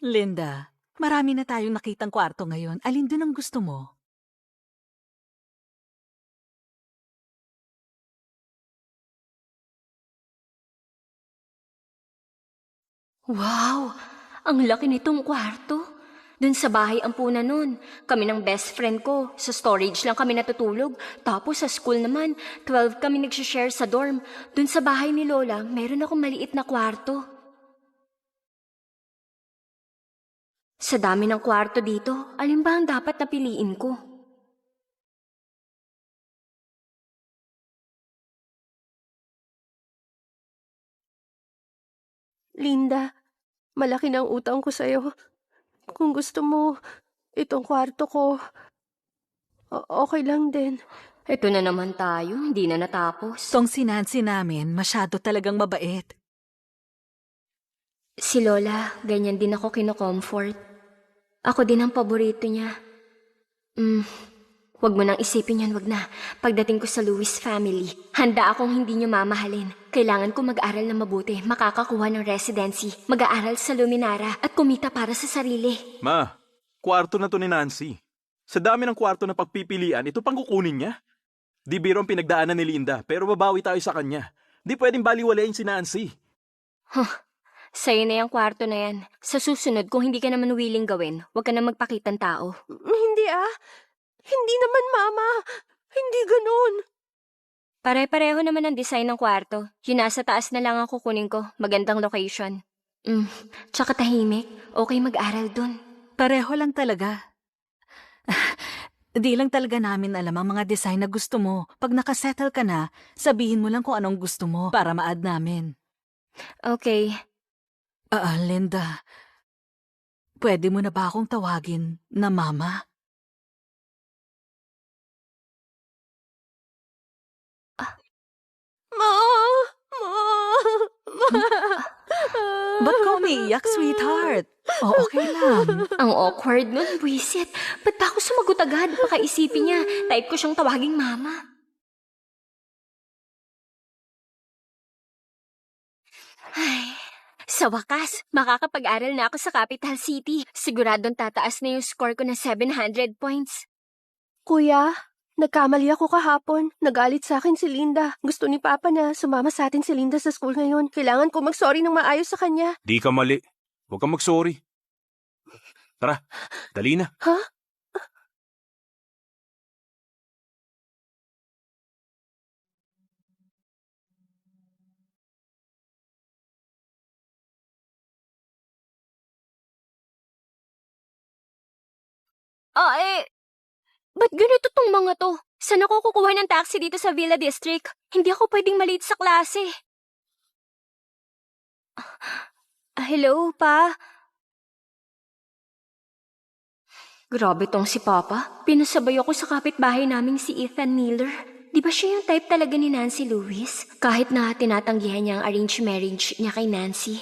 Linda, marami na tayong nakitang kwarto ngayon. Alin dun ang gusto mo? Wow! Ang laki nitong kwarto. Dun sa bahay ampunan nun, kami ng best friend ko. Sa storage lang kami natutulog. Tapos sa school naman, 12 kami nagsishare sa dorm. Dun sa bahay ni Lola, meron akong maliit na kwarto. Sa dami ng kwarto dito, alin ba ang dapat na piliin ko? Linda, malaki na ang utang ko sa'yo. Kung gusto mo, itong kwarto ko, okay lang din. Ito na naman tayo, hindi na natapos. Tong si Nancy namin, masyado talagang mabait. Si Lola, ganyan din ako kinocomfort. Ako din ang paborito niya. Wag mo nang isipin yan, wag na. Pagdating ko sa Lewis family, handa akong hindi niyo mamahalin. Kailangan ko mag-aral na mabuti, makakakuha ng residency, mag-aaral sa Luminara, at kumita para sa sarili. Ma, kwarto na to ni Nancy. Sa dami ng kwarto na pagpipilian, ito pang kukunin niya. Di biro ang pinagdaanan ni Linda, pero babawi tayo sa kanya. Di pwedeng baliwalain si Nancy. Sa'yo na yung kwarto na yan. Sa susunod, kung hindi ka naman willing gawin, wag ka na magpakitang tao. Hindi Hindi naman, Mama. Hindi ganun. Pare-pareho naman ang design ng kwarto. Yung nasa taas na lang ang kukunin ko. Magandang location. Tsaka tahimik. Okay mag-aral dun. Pareho lang talaga. Di lang talaga namin alam ang mga design na gusto mo. Pag nakasettle ka na, sabihin mo lang kung anong gusto mo para ma-add namin. Okay. Linda, pwede mo na ba akong tawagin na Mama? Ma! Ba't ka umiiyak, sweetheart? Okay lang. Ang awkward nun, buwisit. Ba't ba ako sumagot agad? Baka isipin niya, type ko siyang tawaging mama. Ay, sa wakas, makakapag-aral na ako sa Capital City. Siguradong tataas na yung score ko na 700 points. Kuya, nagkamali ako kahapon. Nagalit sa akin si Linda. Gusto ni Papa na sumama sa atin si Linda sa school ngayon. Kailangan ko mag-sorry ng maayos sa kanya. Di ka mali. Huwag kang mag-sorry. Tara, dali na. Ha? Ba't ganito tong mga to? Saan ako kukuha ng taxi dito sa Villa District? Hindi ako pwedeng malate sa klase. Hello, Pa? Grabe tong si Papa. Pinasabay ako sa kapitbahay naming si Ethan Miller. Di ba siya yung type talaga ni Nancy Lewis? Kahit na tinatanggihan niya ang arranged marriage niya kay Nancy.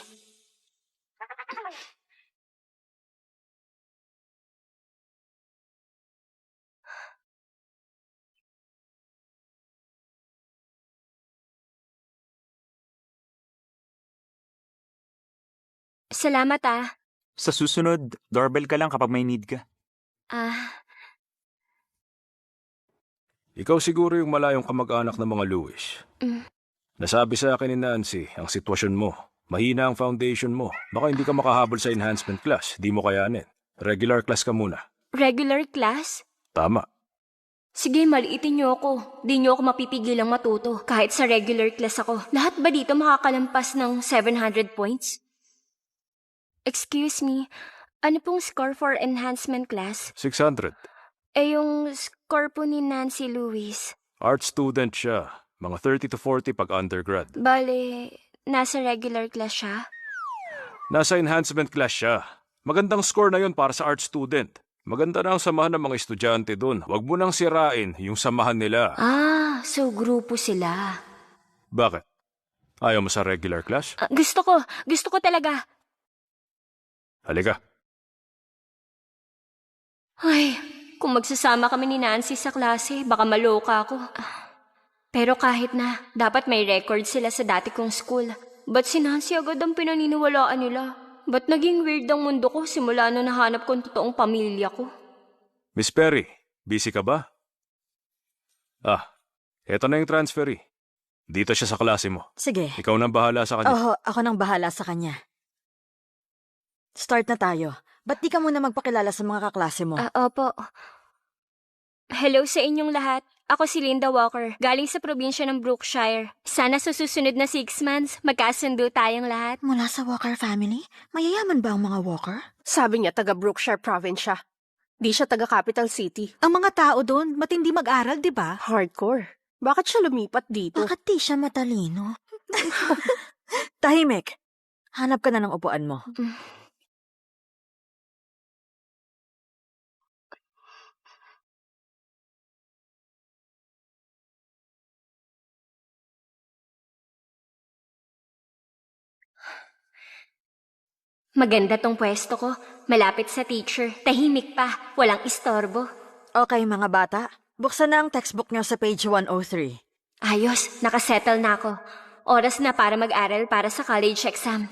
Salamat Sa susunod, doorbell ka lang kapag may need ka. Ikaw siguro yung malayong kamag-anak ng mga Lewis. Nasabi sa akin ni Nancy ang sitwasyon mo. Mahina ang foundation mo. Baka hindi ka makahabol sa enhancement class. Di mo kayanin. Regular class ka muna. Regular class? Tama. Sige, maliitin niyo ako. Di niyo ako mapipigilang matuto. Kahit sa regular class ako. Lahat ba dito makakalampas ng 700 points? Excuse me, ano pong score for enhancement class? 600. Yung score po ni Nancy Lewis. Art student siya. Mga 30 to 40 pag undergrad. Bale, nasa regular class siya? Nasa enhancement class siya. Magandang score na yon para sa art student. Maganda na ang samahan ng mga estudyante doon. Huwag mo nang sirain yung samahan nila. So grupo sila. Bakit? Ayaw mo sa regular class? Gusto ko talaga. Halika. Ay, kung magsasama kami ni Nancy sa klase, baka maloka ako. Pero kahit na, dapat may record sila sa dati kong school. Ba't si Nancy agad ang pinaniniwalaan nila? Ba't naging weird ang mundo ko simula nung nahanap ko ang totoong pamilya ko? Miss Perry, busy ka ba? Eto na yung transferee. Dito siya sa klase mo. Sige. Ikaw nang bahala sa kanya. Oo, ako nang bahala sa kanya. Start na tayo. Ba't di ka muna magpakilala sa mga kaklase mo? Opo. Hello sa inyong lahat. Ako si Linda Walker, galing sa probinsya ng Brookshire. Sana sa susunod na 6 months, magkasundo tayong lahat. Mula sa Walker family? Mayayaman ba ang mga Walker? Sabi niya taga Brookshire Province siya. Di siya taga Capital City. Ang mga tao doon, matindi mag-aral, di ba? Hardcore. Bakit siya lumipat dito? Bakit di siya matalino? Tahimik. Hanap ka na ng upuan mo. Maganda tong pwesto ko. Malapit sa teacher. Tahimik pa. Walang istorbo. Okay, mga bata. Buksan na ang textbook niyo sa page 103. Ayos, nakasettle na ako. Oras na para mag-aral para sa college exam.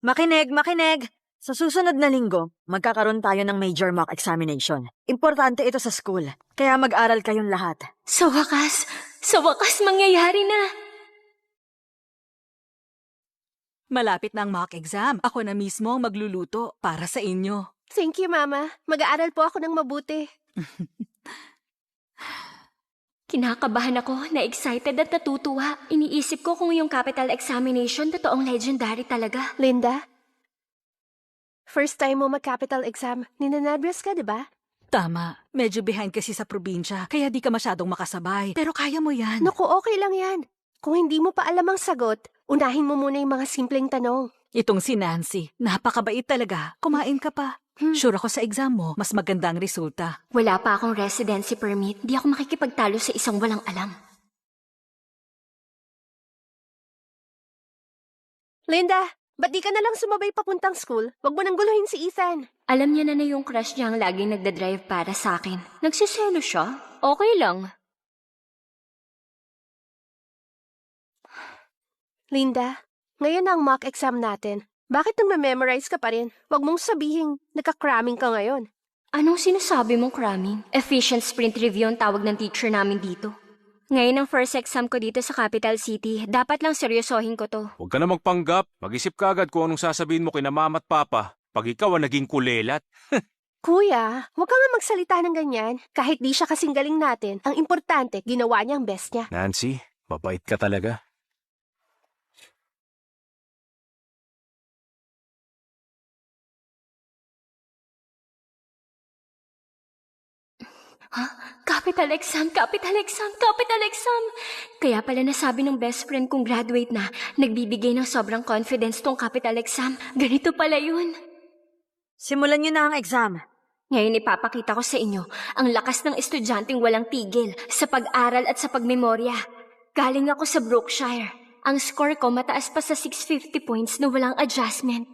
Makinig! Sa susunod na linggo, magkakaroon tayo ng major mock examination. Importante ito sa school, kaya mag-aral kayong lahat. Sa wakas mangyayari na. Malapit na ang mock exam. Ako na mismo ang magluluto para sa inyo. Thank you, Mama. Mag-aaral po ako ng mabuti. Kinakabahan ako, na-excited at natutuwa. Iniisip ko kung yung capital examination totoong legendary talaga. Linda? First time mo mag-capital exam. Ninanabras ka, di ba? Tama. Medyo behind kasi sa probinsya, kaya di ka masyadong makasabay. Pero kaya mo yan. Naku, okay lang yan. Kung hindi mo pa alam ang sagot, unahin mo muna yung mga simpleng tanong. Itong si Nancy, napakabait talaga. Kumain ka pa. Sure ako sa exam mo, mas maganda ang resulta. Wala pa akong residency permit. Di ako makikipagtalo sa isang walang alam. Linda, ba't di ka na lang sumabay papuntang school? Huwag mo nang guluhin si Ethan. Alam niya na yung crush niya ang laging nagdadrive para sa akin. Nagsiselo siya? Okay lang. Linda, ngayon na ang mock exam natin. Bakit nang memorize ka pa rin? Huwag mong sabihin, nagka-cramming ka ngayon. Anong sinasabi mong cramming? Efficient sprint review ang tawag ng teacher namin dito. Ngayon ang first exam ko dito sa Capital City. Dapat lang seryosohin ko to. Huwag ka na magpanggap. Mag-isip ka agad kung anong sasabihin mo kina mama at papa pag ikaw ang naging kulelat. Kuya, huwag ka nga magsalita ng ganyan. Kahit di siya kasing galing natin, ang importante, ginawa niya ang best niya. Nancy, mabait ka talaga. Capital exam, capital exam, capital exam! Kaya pala nasabi ng best friend kong graduate na, nagbibigay ng sobrang confidence tong capital exam. Ganito pala yun. Simulan niyo na ang exam. Ngayon ipapakita ko sa inyo ang lakas ng estudyanteng walang tigil sa pag-aral at sa pagmemorya. Galing ako sa Brookshire. Ang score ko mataas pa sa 650 points na walang adjustment.